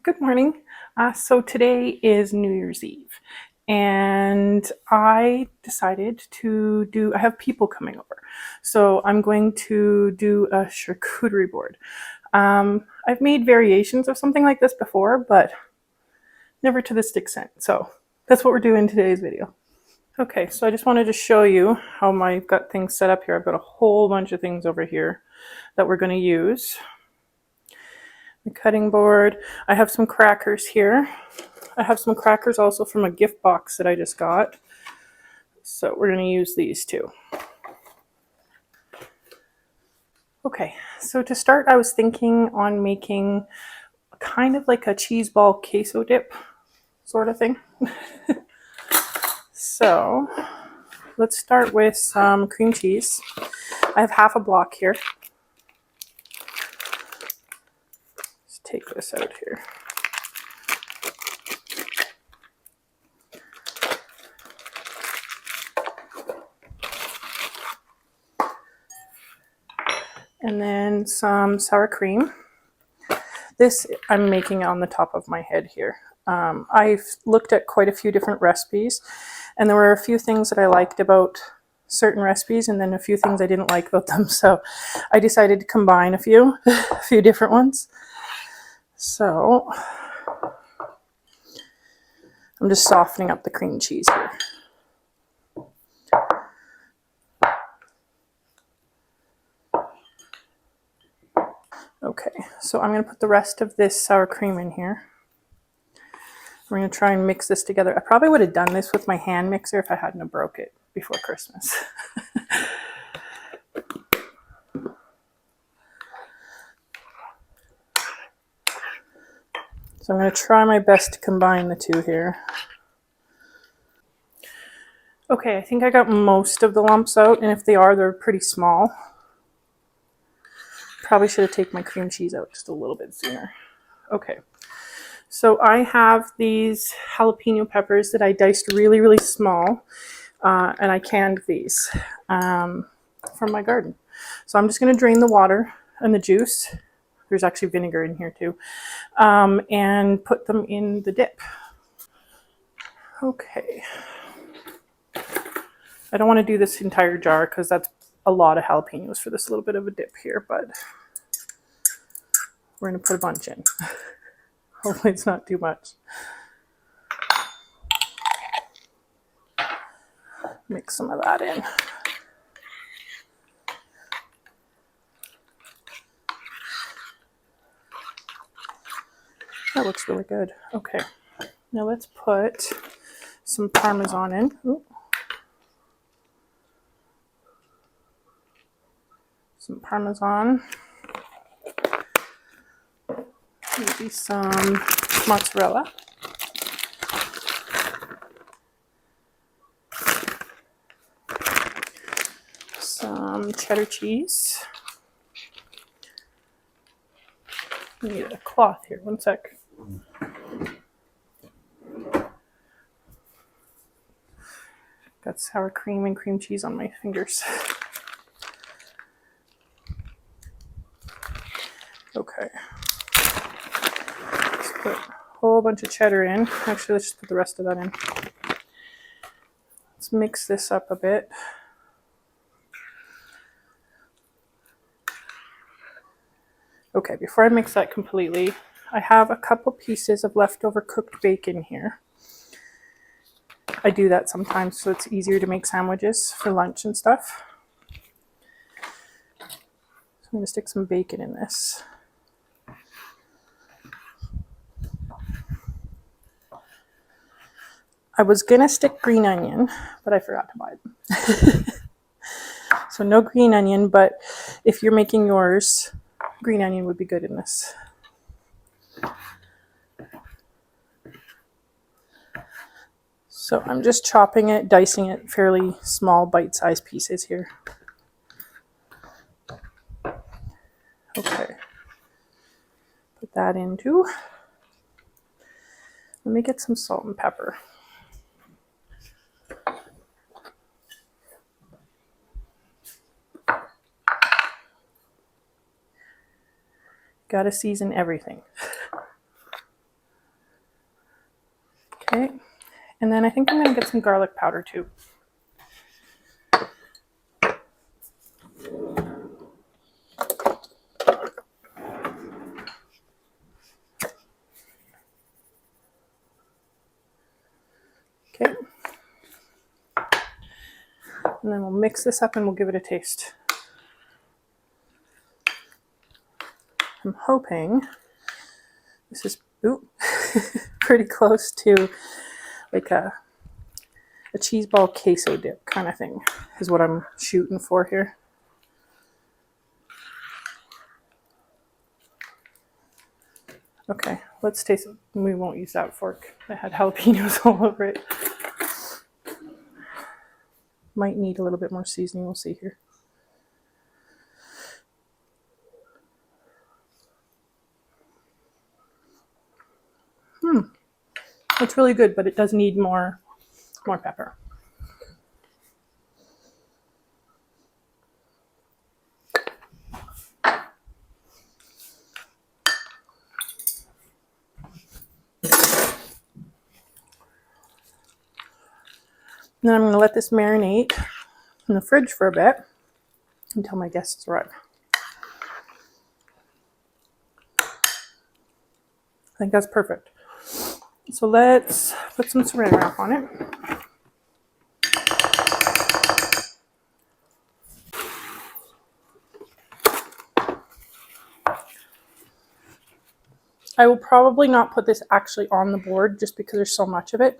Good morning. So today is New Year's Eve, and I decided I have people coming over. So I'm going to do a charcuterie board. I've made variations of something like this before, but never to this extent. So that's what we're doing in today's video. Okay, so I just wanted to show you how I've got things set up here. I've got a whole bunch of things over here that we're going to use. The cutting board. I have some crackers here. I have some crackers also from a gift box that I just got. So we're going to use these too. Okay, so to start, I was thinking on making kind of like a cheese ball queso dip sort of thing. So let's start with some cream cheese. I have half a block here. Let's take this out here. And then some sour cream. This I'm making on the top of my head here. I've looked at quite a few different recipes, and there were a few things that I liked about certain recipes and then a few things I didn't like about them. So I decided to combine a few different ones. So I'm just softening up the cream cheese here. Okay, so I'm going to put the rest of this sour cream in here. We're going to try and mix this together. I probably would have done this with my hand mixer if I hadn't broke it before Christmas. So I'm going to try my best to combine the two here. Okay, I think I got most of the lumps out, and if they are, they're pretty small. Probably should have taken my cream cheese out just a little bit sooner. Okay, so I have these jalapeno peppers that I diced really, really small, and I canned these from my garden. So I'm just going to drain the water and the juice. There's actually vinegar in here too, and put them in the dip. Okay. I don't want to do this entire jar because that's a lot of jalapenos for this little bit of a dip here, but we're going to put a bunch in. Hopefully it's not too much. Mix some of that in. That looks really good. Okay, now let's put some Parmesan in. Ooh. Some Parmesan. Maybe some mozzarella. Some cheddar cheese. I need a cloth here, one sec. Got sour cream and cream cheese on my fingers. Okay. Let's put a whole bunch of cheddar in. Actually, let's just put the rest of that in. Let's mix this up a bit. Okay, before I mix that completely, I have a couple pieces of leftover cooked bacon here. I do that sometimes so it's easier to make sandwiches for lunch and stuff. So I'm going to stick some bacon in this. I was going to stick green onion, but I forgot to buy them. So no green onion, but if you're making yours, green onion would be good in this. So I'm just chopping it, dicing it fairly small bite-sized pieces here. Okay. Put that in too. Let me get some salt and pepper. Gotta season everything. Okay, and then I think I'm going to get some garlic powder too. Okay, and then we'll mix this up and we'll give it a taste. I'm hoping this is pretty close to like a cheese ball queso dip kind of thing is what I'm shooting for here. Okay, let's taste it. We won't use that fork. It had jalapenos all over it. Might need a little bit more seasoning. We'll see here. It's really good, but it does need more pepper. Then I'm going to let this marinate in the fridge for a bit until my guests arrive. I think that's perfect. So let's put some saran wrap on it. I will probably not put this actually on the board just because there's so much of it.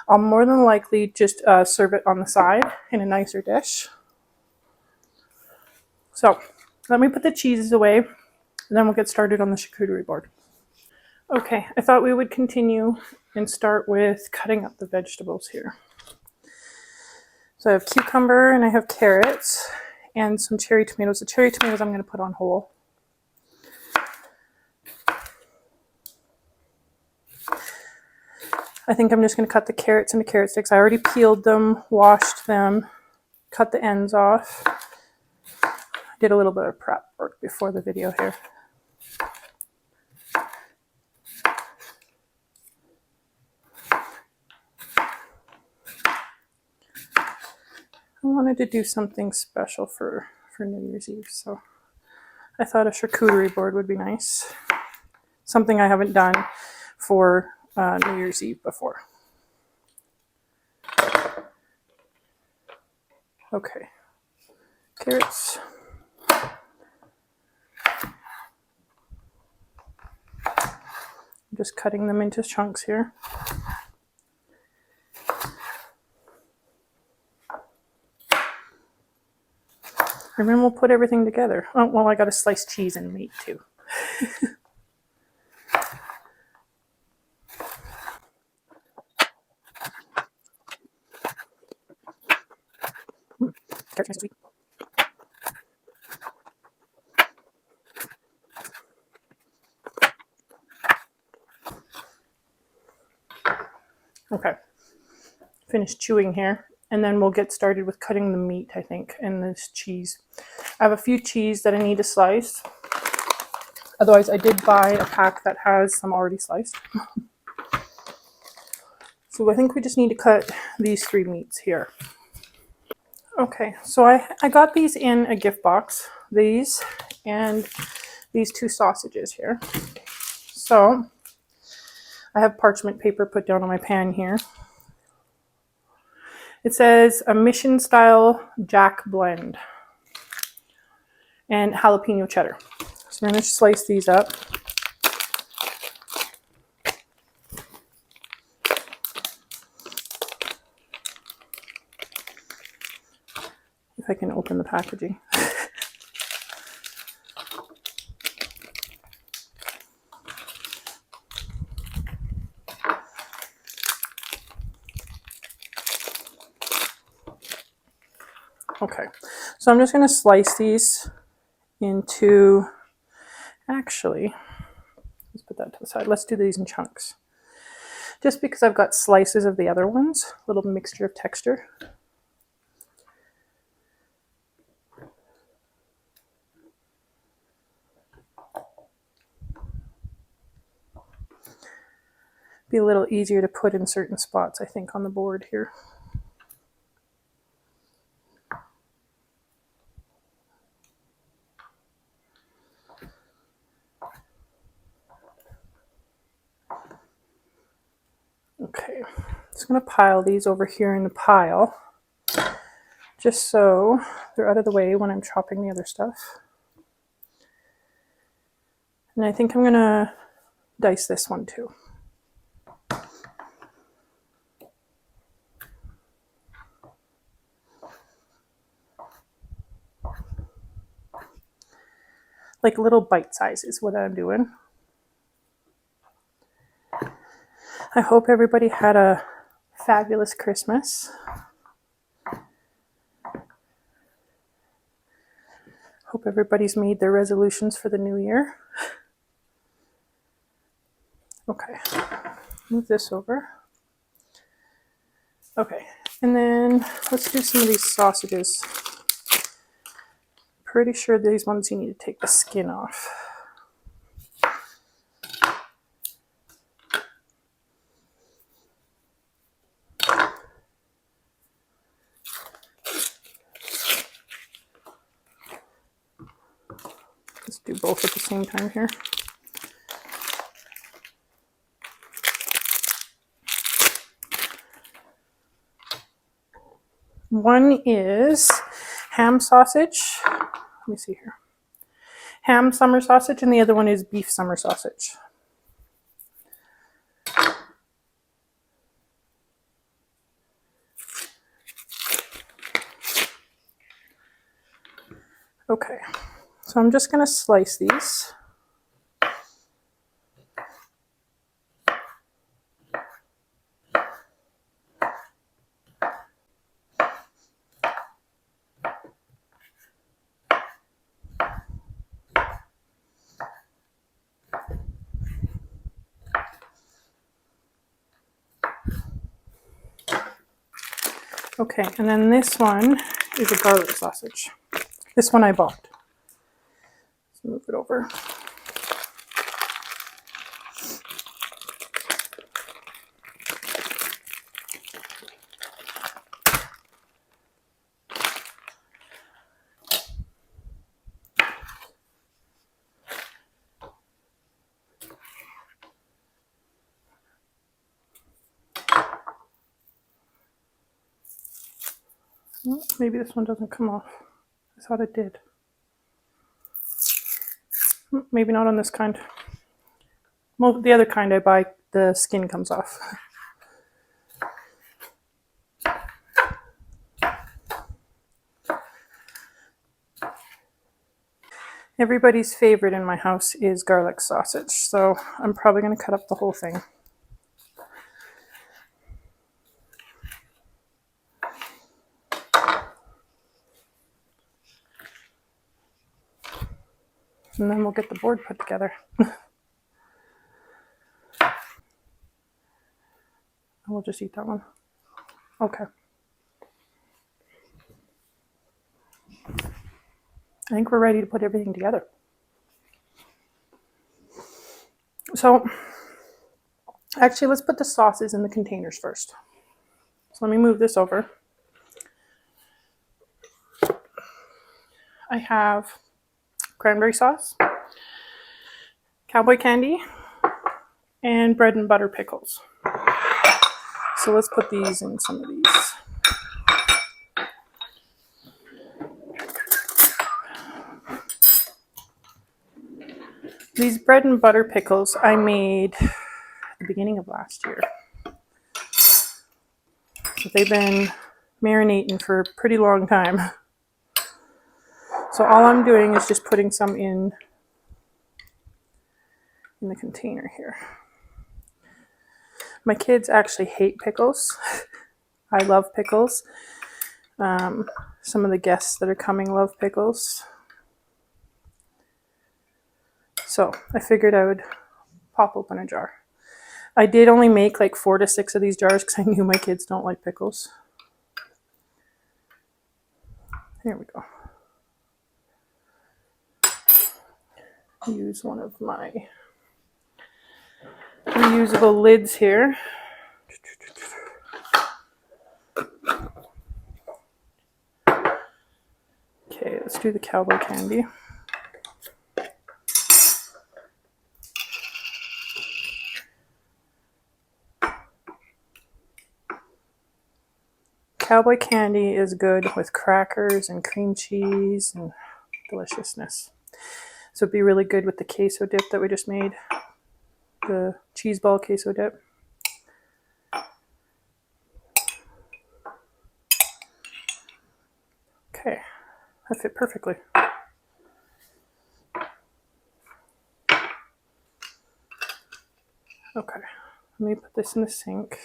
I'll more than likely just serve it on the side in a nicer dish. So let me put the cheeses away, and then we'll get started on the charcuterie board. Okay, I thought we would continue and start with cutting up the vegetables here. So I have cucumber and I have carrots and some cherry tomatoes. The cherry tomatoes I'm going to put on whole. I think I'm just going to cut the carrots into carrot sticks. I already peeled them, washed them, cut the ends off. I did a little bit of prep work before the video here. I wanted to do something special for New Year's Eve, so I thought a charcuterie board would be nice. Something I haven't done for New Year's Eve before. Okay, carrots. I'm just cutting them into chunks here. And then we'll put everything together. Oh, well, I got to slice cheese and meat too. Carrots are sweet. Okay, finished chewing here, and then we'll get started with cutting the meat, I think, and this cheese. I have a few cheese that I need to slice. Otherwise, I did buy a pack that has some already sliced. So I think we just need to cut these 3 meats here. Okay, so I got these in a gift box, these and these 2 sausages here. So I have parchment paper put down on my pan here. It says a mission style jack blend and jalapeno cheddar. So I'm going to slice these up. If I can open the packaging. Okay, so I'm just going to slice these into, actually, let's put that to the side. Let's do these in chunks. Just because I've got slices of the other ones, a little mixture of texture. Be a little easier to put in certain spots, I think, on the board here. Okay, just going to pile these over here in the pile, just so they're out of the way when I'm chopping the other stuff. And I think I'm going to dice this one too. Like little bite size is what I'm doing. I hope everybody had a fabulous Christmas. Hope everybody's made their resolutions for the new year. Okay, move this over. Okay, and then let's do some of these sausages. Pretty sure these ones you need to take the skin off. Let's do both at the same time here. One is ham sausage. Let me see here. Ham summer sausage, and the other one is beef summer sausage. Okay, so I'm just going to slice these. Okay, and then this one is a garlic sausage. This one I bought. Let's move it over. Maybe this one doesn't come off. I thought it did. Maybe not on this kind. Well, the other kind I buy, the skin comes off. Everybody's favorite in my house is garlic sausage, so I'm probably going to cut up the whole thing. And then we'll get the board put together. We'll just eat that one. Okay. I think we're ready to put everything together. So, actually, let's put the sauces in the containers first. So let me move this over. I have cranberry sauce, cowboy candy, and bread and butter pickles. So let's put these in some of these. These bread and butter pickles I made at the beginning of last year. So they've been marinating for a pretty long time. So all I'm doing is just putting some in the container here. My kids actually hate pickles. I love pickles. Some of the guests that are coming love pickles. So I figured I would pop open a jar. I did only make like 4 to 6 of these jars because I knew my kids don't like pickles. There we go. Use one of my reusable lids here. Okay, let's do the cowboy candy. Cowboy candy is good with crackers and cream cheese and deliciousness. So it'd be really good with the queso dip that we just made, the cheese ball queso dip. Okay, that fit perfectly. Okay, let me put this in the sink.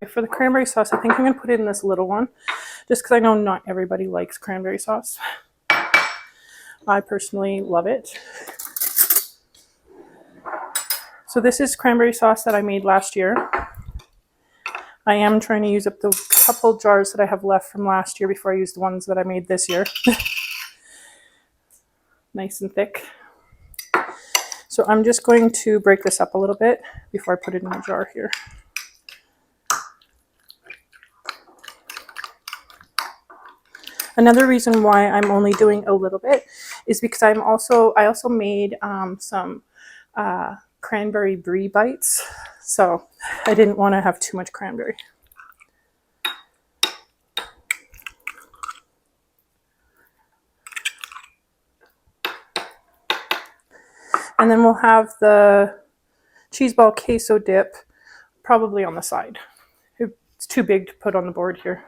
For the cranberry sauce, I think I'm going to put it in this little one, just because I know not everybody likes cranberry sauce. I personally love it. So this is cranberry sauce that I made last year. I am trying to use up the couple jars that I have left from last year before I use the ones that I made this year. Nice and thick. So I'm just going to break this up a little bit before I put it in a jar here. Another reason why I'm only doing a little bit is because I also made some cranberry brie bites, so I didn't want to have too much cranberry. And then we'll have the cheese ball queso dip probably on the side. It's too big to put on the board here.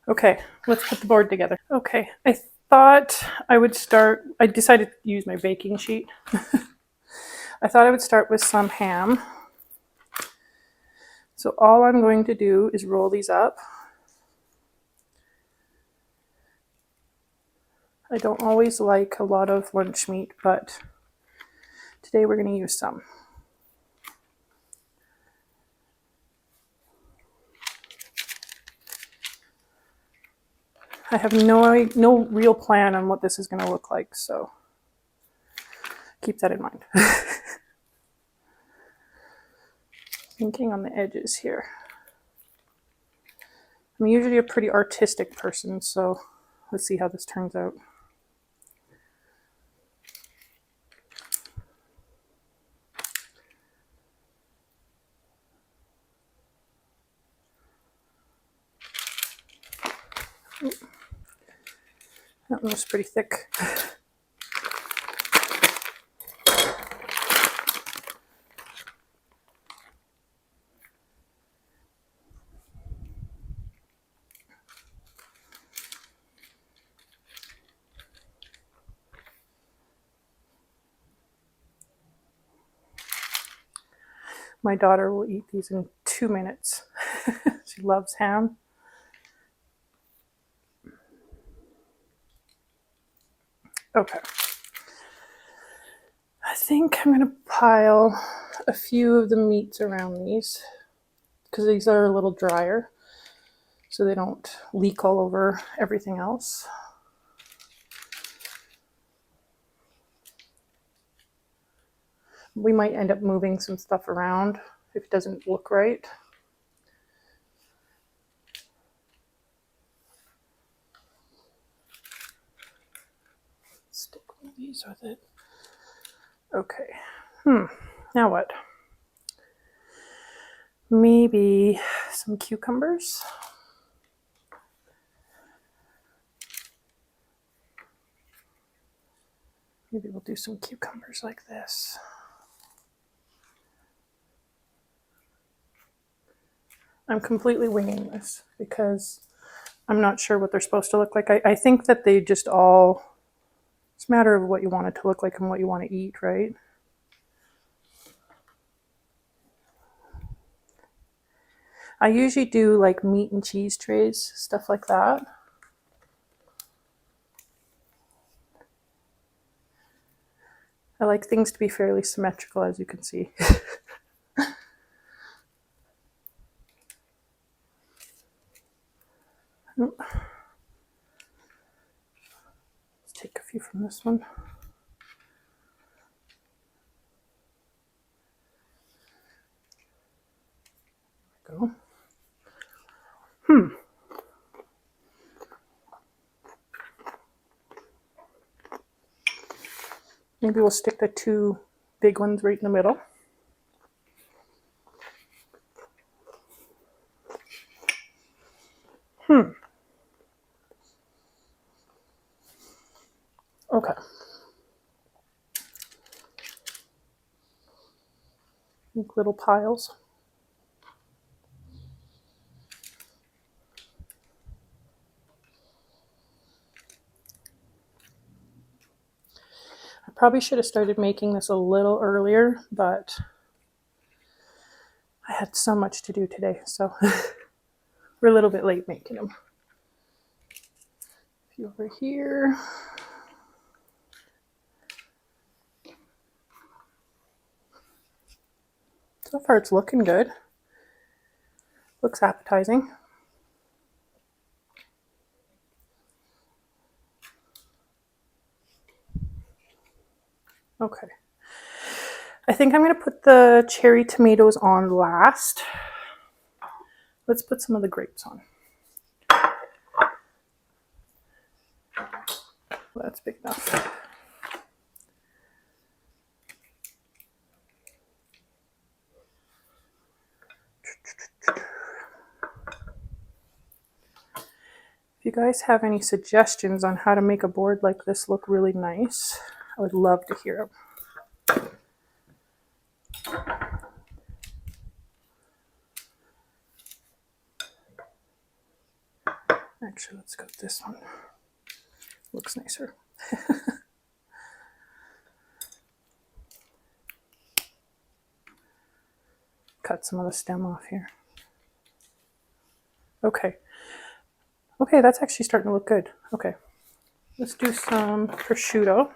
Okay, let's put the board together. Okay, I thought I would start, I decided to use my baking sheet. I thought I would start with some ham. So all I'm going to do is roll these up. I don't always like a lot of lunch meat, but today we're going to use some. I have no real plan on what this is going to look like, so keep that in mind. Thinking on the edges here. I'm usually a pretty artistic person, so let's see how this turns out. That one was pretty thick. My daughter will eat these in 2 minutes. She loves ham. Okay. I think I'm going to pile a few of the meats around these because these are a little drier so they don't leak all over everything else. We might end up moving some stuff around if it doesn't look right. Stick one of these with it. Okay. Now what? Maybe some cucumbers. Maybe we'll do some cucumbers like this. I'm completely winging this because I'm not sure what they're supposed to look like. I think that they just all, it's a matter of what you want it to look like and what you want to eat, right? I usually do like meat and cheese trays, stuff like that. I like things to be fairly symmetrical, as you can see. take a few from this one. There we go. Maybe we'll stick the two big ones right in the middle. Okay. Make little piles. I probably should have started making this a little earlier, but I had so much to do today, so we're a little bit late making them. A few over here. So far it's looking good. Looks appetizing. Okay. I think I'm going to put the cherry tomatoes on last. Let's put some of the grapes on. That's big enough. If you guys have any suggestions on how to make a board like this look really nice, I would love to hear them. Actually, let's go with this one. Looks nicer. Cut some of the stem off here. Okay. Okay, that's actually starting to look good. Okay. Let's do some prosciutto.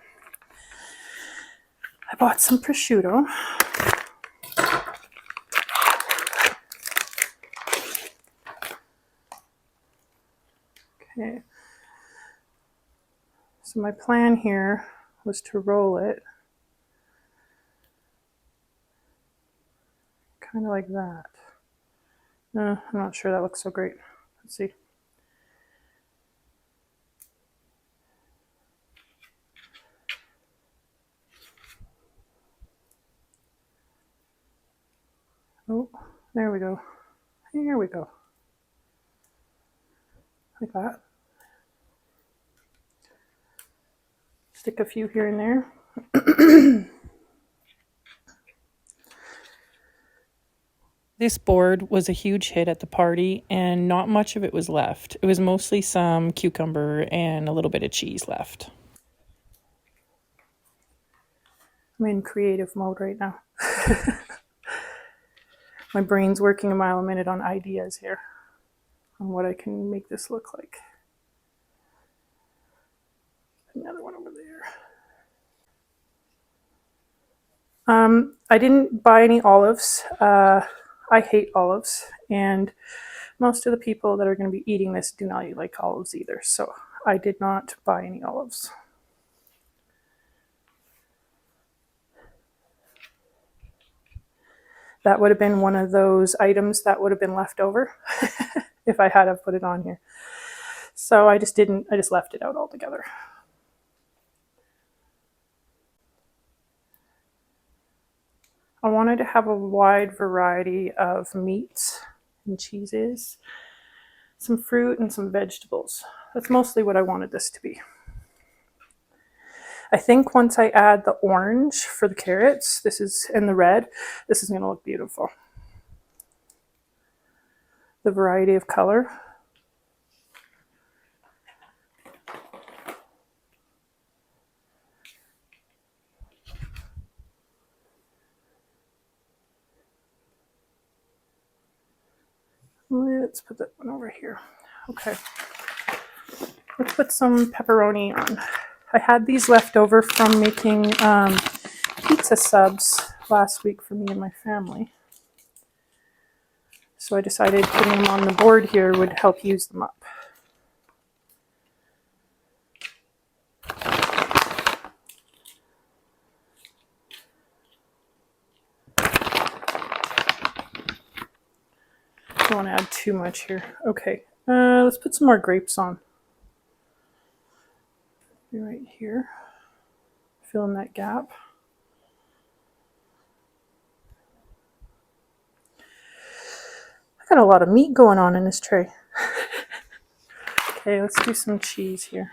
I bought some prosciutto. Okay. So my plan here was to roll it kind of like that. I'm not sure that looks so great. Let's see. Oh, there we go. Here we go. Like that. Stick a few here and there. This board was a huge hit at the party, and not much of it was left. It was mostly some cucumber and a little bit of cheese left. I'm in creative mode right now. My brain's working a mile a minute on ideas here, on what I can make this look like. Another one over there. I didn't buy any olives. I hate olives, and most of the people that are going to be eating this do not like olives either, so I did not buy any olives. That would have been one of those items that would have been left over if I had have put it on here. So I just left it out altogether. I wanted to have a wide variety of meats and cheeses, some fruit and some vegetables. That's mostly what I wanted this to be. I think once I add the orange for the carrots, and the red, this is going to look beautiful. The variety of color. Let's put that one over here. Okay. Let's put some pepperoni on. I had these left over from making pizza subs last week for me and my family. So I decided putting them on the board here would help use them up. don't want to add too much here. Okay, let's put some more grapes on. Right here. Fill in that gap. I got a lot of meat going on in this tray. Okay, let's do some cheese here.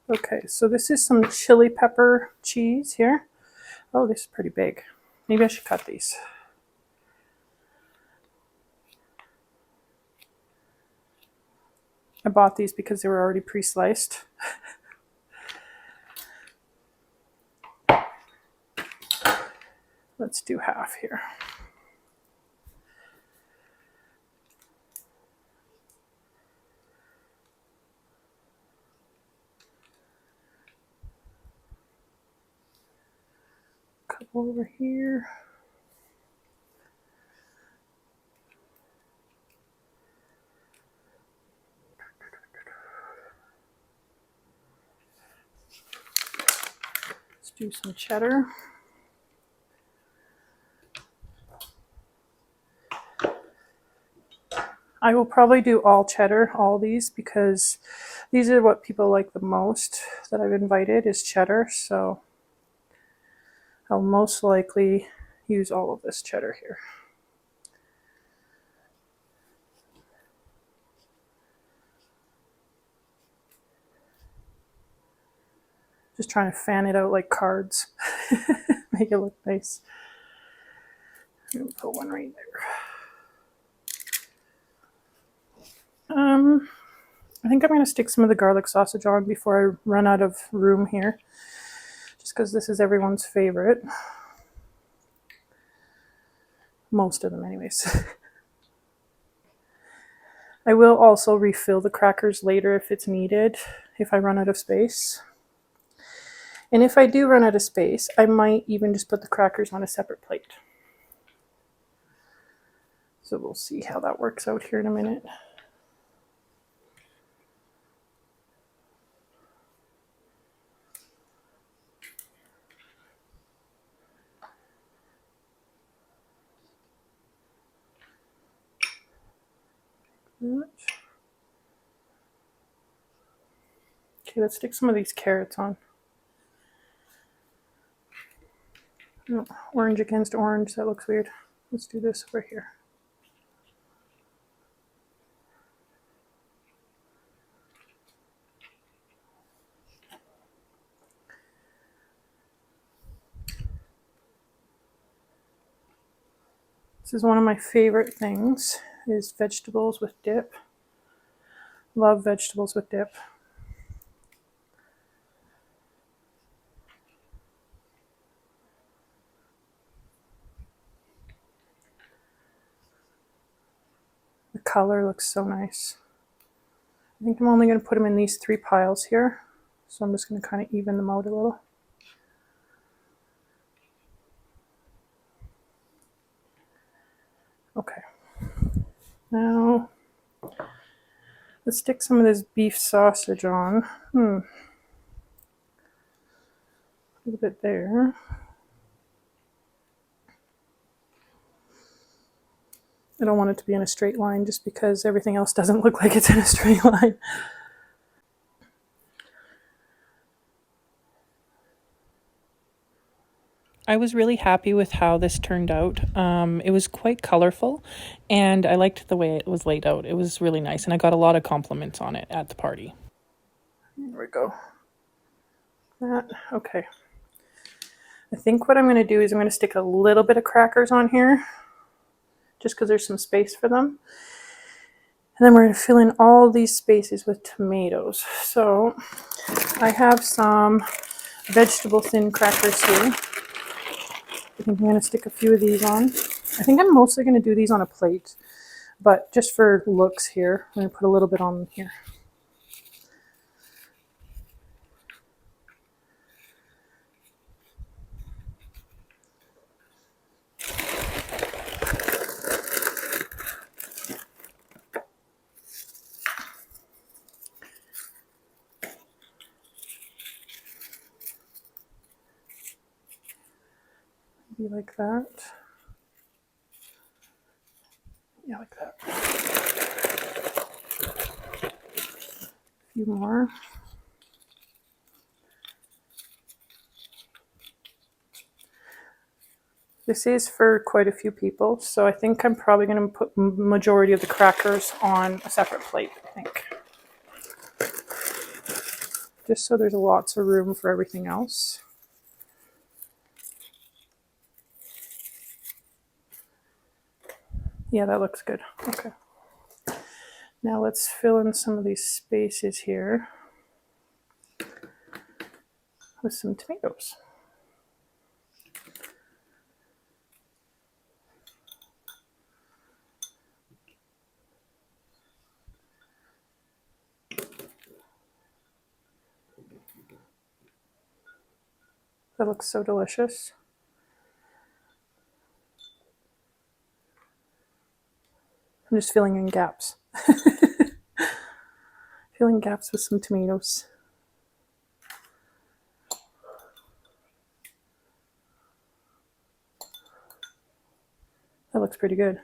Okay, so this is some chili pepper cheese here. Oh, this is pretty big. Maybe I should cut these. I bought these because they were already pre-sliced. Let's do half here. Couple over here. Let's do some cheddar. I will probably do all cheddar, all these, because these are what people like the most that I've invited is cheddar. So I'll most likely use all of this cheddar here. Just trying to fan it out like cards. Make it look nice. I'm going to put one right there. I think I'm going to stick some of the garlic sausage on before I run out of room here. Just because this is everyone's favorite. Most of them anyways. I will also refill the crackers later if it's needed, if I run out of space. And if I do run out of space, I might even just put the crackers on a separate plate. So we'll see how that works out here in a minute. Okay, let's stick some of these carrots on. Oh, orange against orange, that looks weird. Let's do this over here. This is one of my favorite things, is vegetables with dip. Love vegetables with dip. The color looks so nice. I think I'm only going to put them in these 3 piles here. So I'm just going to kind of even them out a little. Okay. Now, let's stick some of this beef sausage on. A little bit there. I don't want it to be in a straight line just because everything else doesn't look like it's in a straight line. I was really happy with how this turned out. It was quite colorful and I liked the way it was laid out. It was really nice and I got a lot of compliments on it at the party. There we go. Okay. I think what I'm going to do is I'm going to stick a little bit of crackers on here just because there's some space for them. And then we're going to fill in all these spaces with tomatoes. So I have some vegetable thin crackers here. I think I'm going to stick a few of these on. I think I'm mostly going to do these on a plate, but just for looks here, I'm going to put a little bit on here. Maybe like that. Yeah, like that. A few more. This is for quite a few people, so I think I'm probably going to put majority of the crackers on a separate plate, I think. Just so there's lots of room for everything else. Yeah, that looks good. Okay. Now let's fill in some of these spaces here with some tomatoes. That looks so delicious. I'm just filling in gaps. Filling gaps with some tomatoes. That looks pretty good.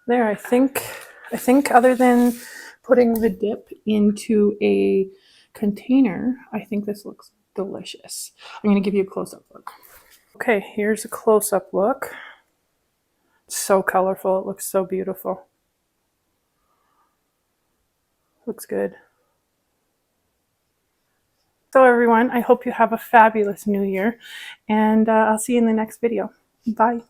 There, I think other than putting the dip into a container, I think this looks delicious. I'm going to give you a close-up look. Okay, here's a close-up look. It's so colorful. It looks so beautiful. Looks good. So everyone, I hope you have a fabulous new year, and I'll see you in the next video. Bye.